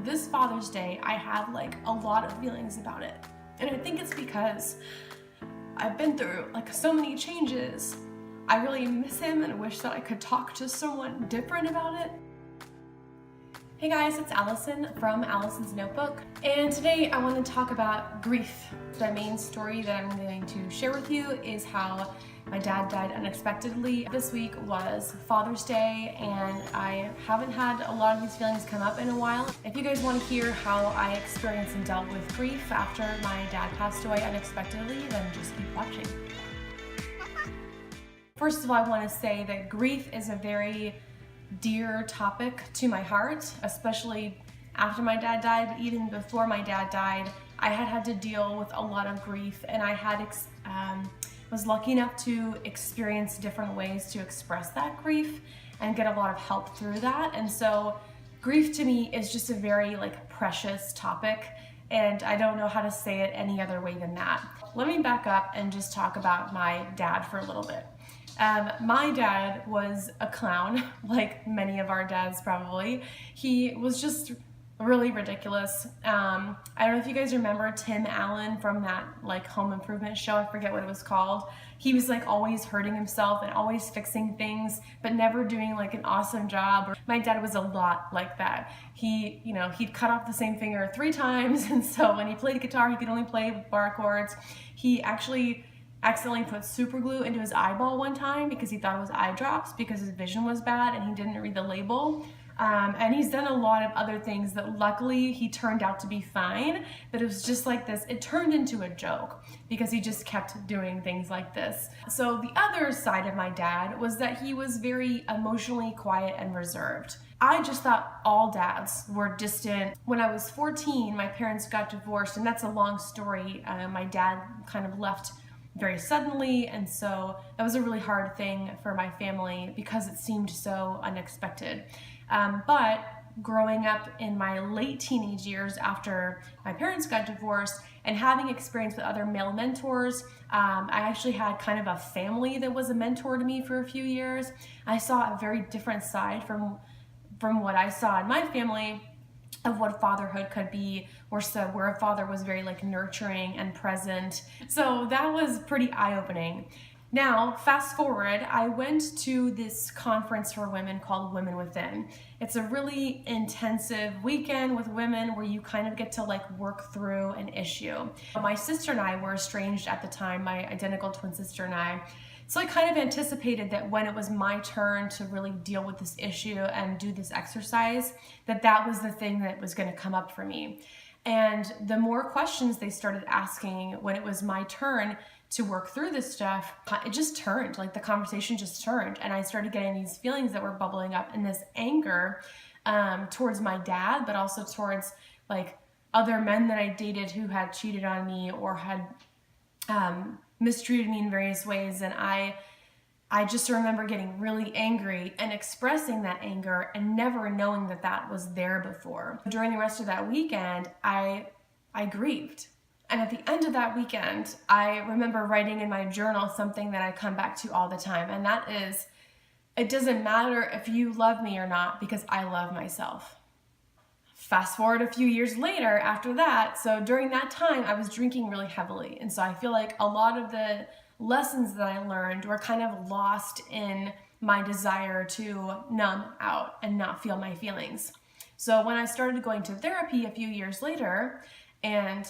this Father's Day, I had like a lot of feelings about it. And I think it's because I've been through like so many changes. I really miss him and I wish that I could talk to someone different about it. Hey guys, it's Alison from Alison's Notebook, and today I want to talk about grief. The main story that I'm going to share with you is how my dad died unexpectedly. This week was Father's Day, and I haven't had a lot of these feelings come up in a while. If you guys want to hear how I experienced and dealt with grief after my dad passed away unexpectedly, then just keep watching. First of all, I want to say that grief is a very dear topic to my heart, especially after my dad died. Even before my dad died, I had to deal with a lot of grief, and I was lucky enough to experience different ways to express that grief and get a lot of help through that. And so grief to me is just a very precious topic, and I don't know how to say it any other way than that. Let me back up and just talk about my dad for a little bit. My dad was a clown, like many of our dads probably. He was just really ridiculous. I don't know if you guys remember Tim Allen from that home improvement show. I forget what it was called. He was always hurting himself and always fixing things, but never doing an awesome job. My dad was a lot like that. He'd cut off the same finger 3 times, and so when he played guitar, he could only play bar chords. He actually accidentally put super glue into his eyeball one time because he thought it was eye drops because his vision was bad and he didn't read the label. And he's done a lot of other things that luckily he turned out to be fine, but it was just like this. It turned into a joke because he just kept doing things like this. So the other side of my dad was that he was very emotionally quiet and reserved. I just thought all dads were distant. When I was 14, my parents got divorced, and that's a long story. My dad kind of left very suddenly, and so that was a really hard thing for my family because it seemed so unexpected. But growing up in my late teenage years after my parents got divorced and having experience with other male mentors, I actually had kind of a family that was a mentor to me for a few years. I saw a very different side from what I saw in my family of what fatherhood could be, where a father was very nurturing and present. So that was pretty eye-opening. Now, fast forward, I went to this conference for women called Women Within. It's a really intensive weekend with women where you kind of get to work through an issue. My sister and I were estranged at the time, my identical twin sister and I. So I kind of anticipated that when it was my turn to really deal with this issue and do this exercise, that was the thing that was going to come up for me. And the more questions they started asking when it was my turn to work through this stuff, it just turned, the conversation just turned, and I started getting these feelings that were bubbling up, and this anger towards my dad, but also towards other men that I dated who had cheated on me or had mistreated me in various ways. And I just remember getting really angry and expressing that anger and never knowing that was there before. During the rest of that weekend, I grieved. And at the end of that weekend, I remember writing in my journal something that I come back to all the time, and that is, it doesn't matter if you love me or not because I love myself. Fast forward a few years later after that, so during that time I was drinking really heavily, and so I feel like a lot of the lessons that I learned were kind of lost in my desire to numb out and not feel my feelings. So when I started going to therapy a few years later, and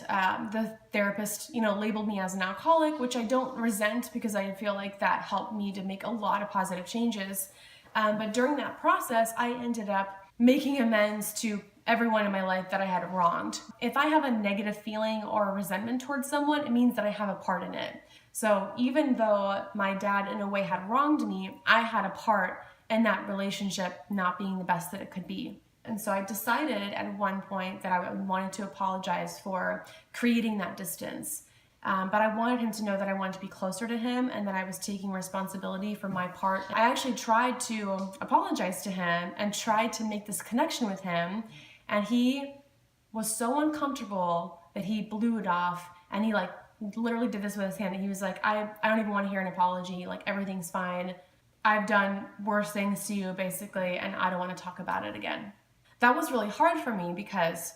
the therapist, labeled me as an alcoholic, which I don't resent because I feel like that helped me to make a lot of positive changes. But during that process, I ended up making amends to everyone in my life that I had wronged. If I have a negative feeling or resentment towards someone, it means that I have a part in it. So even though my dad in a way had wronged me, I had a part in that relationship not being the best that it could be. And so I decided at one point that I wanted to apologize for creating that distance. But I wanted him to know that I wanted to be closer to him and that I was taking responsibility for my part. I actually tried to apologize to him and tried to make this connection with him, and he was so uncomfortable that he blew it off, and he literally did this with his hand, and he was like, I don't even want to hear an apology, everything's fine. I've done worse things to you basically, and I don't want to talk about it again. that was really hard for me because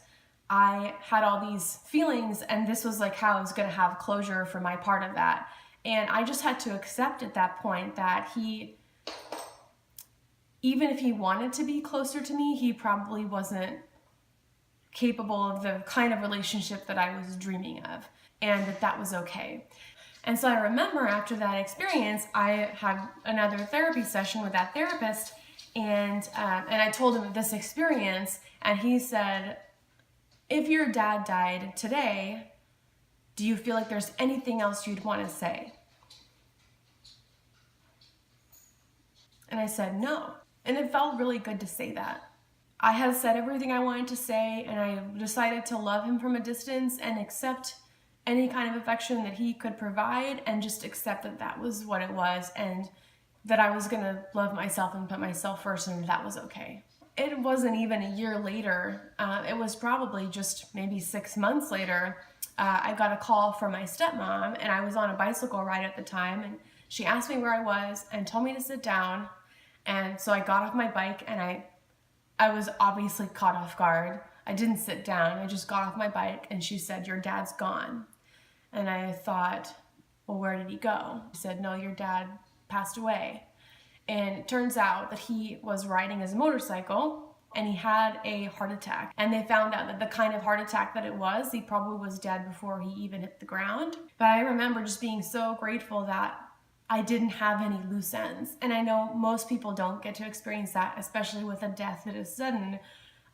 I had all these feelings, and this was like how I was going to have closure for my part of that. And I just had to accept at that point that he, even if he wanted to be closer to me, he probably wasn't capable of the kind of relationship that I was dreaming of, and that was okay. And so I remember after that experience, I had another therapy session with that therapist, and I told him this experience, and he said, if your dad died today, do you feel like there's anything else you'd want to say? And I said no. And it felt really good to say that. I had said everything I wanted to say, and I decided to love him from a distance and accept any kind of affection that he could provide, and just accept that that was what it was, and that I was going to love myself and put myself first, and that was okay. It wasn't even a year later. It was probably just maybe 6 months later. I got a call from my stepmom, and I was on a bicycle ride at the time, and she asked me where I was and told me to sit down. And so I got off my bike, and I was obviously caught off guard. I didn't sit down. I just got off my bike, and she said, your dad's gone. And I thought, well, where did he go? She said, no, your dad passed away. And it turns out that he was riding his motorcycle, and he had a heart attack. And they found out that the kind of heart attack that it was, he probably was dead before he even hit the ground. But I remember just being so grateful that I didn't have any loose ends. And I know most people don't get to experience that, especially with a death that is sudden.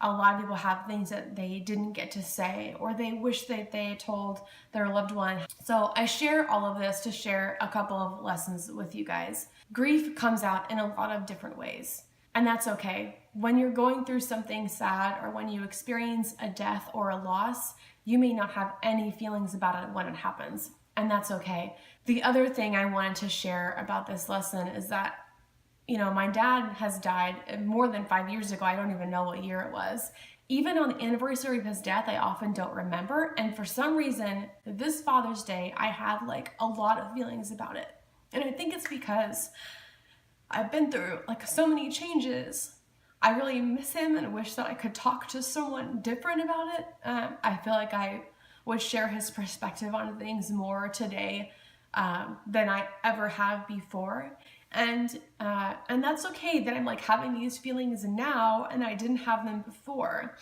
A lot of people have things that they didn't get to say, or they wish that they told their loved one. So I share all of this to share a couple of lessons with you guys. Grief comes out in a lot of different ways, and that's okay. When you're going through something sad, or when you experience a death or a loss, you may not have any feelings about it when it happens, and that's okay. The other thing I wanted to share about this lesson is that, you know, my dad has died more than 5 years ago. I don't even know what year it was. Even on the anniversary of his death, I often don't remember. And for some reason, this Father's Day, I have like a lot of feelings about it. And I think it's because I've been through like so many changes. I really miss him and wish that I could talk to someone different about it. I feel like I would share his perspective on things more today than I ever have before. And that's okay that I'm like having these feelings now, and I didn't have them before.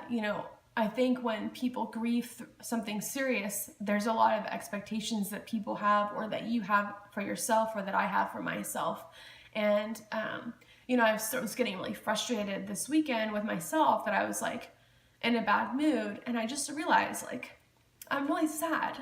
You know, I think when people grieve something serious, there's a lot of expectations that people have, or that you have for yourself, or that I have for myself. And, you know, I was getting really frustrated this weekend with myself, that I was like in a bad mood. And I just realized, like, I'm really sad,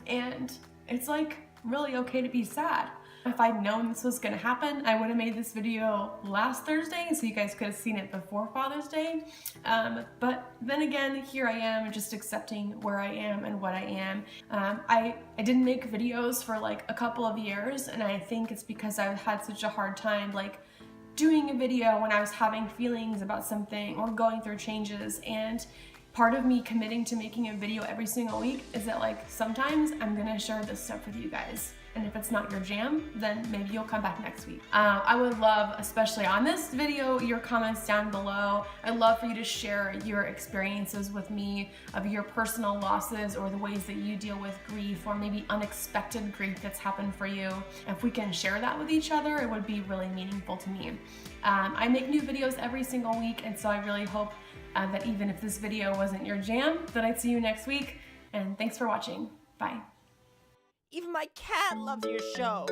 and it's like really okay to be sad. If I'd known this was gonna happen, I would have made this video last Thursday so you guys could have seen it before Father's Day. But then again, here I am just accepting where I am and what I am. I didn't make videos for like a couple of years, and I think it's because I've had such a hard time like doing a video when I was having feelings about something or going through changes. And part of me committing to making a video every single week is that like sometimes I'm gonna share this stuff with you guys. And if it's not your jam, then maybe you'll come back next week. I would love, especially on this video, your comments down below. I'd love for you to share your experiences with me of your personal losses, or the ways that you deal with grief, or maybe unexpected grief that's happened for you. If we can share that with each other, it would be really meaningful to me. I make new videos every single week, and so I really hope that even if this video wasn't your jam, that I'd see you next week. And thanks for watching. Bye. Even my cat loves your show.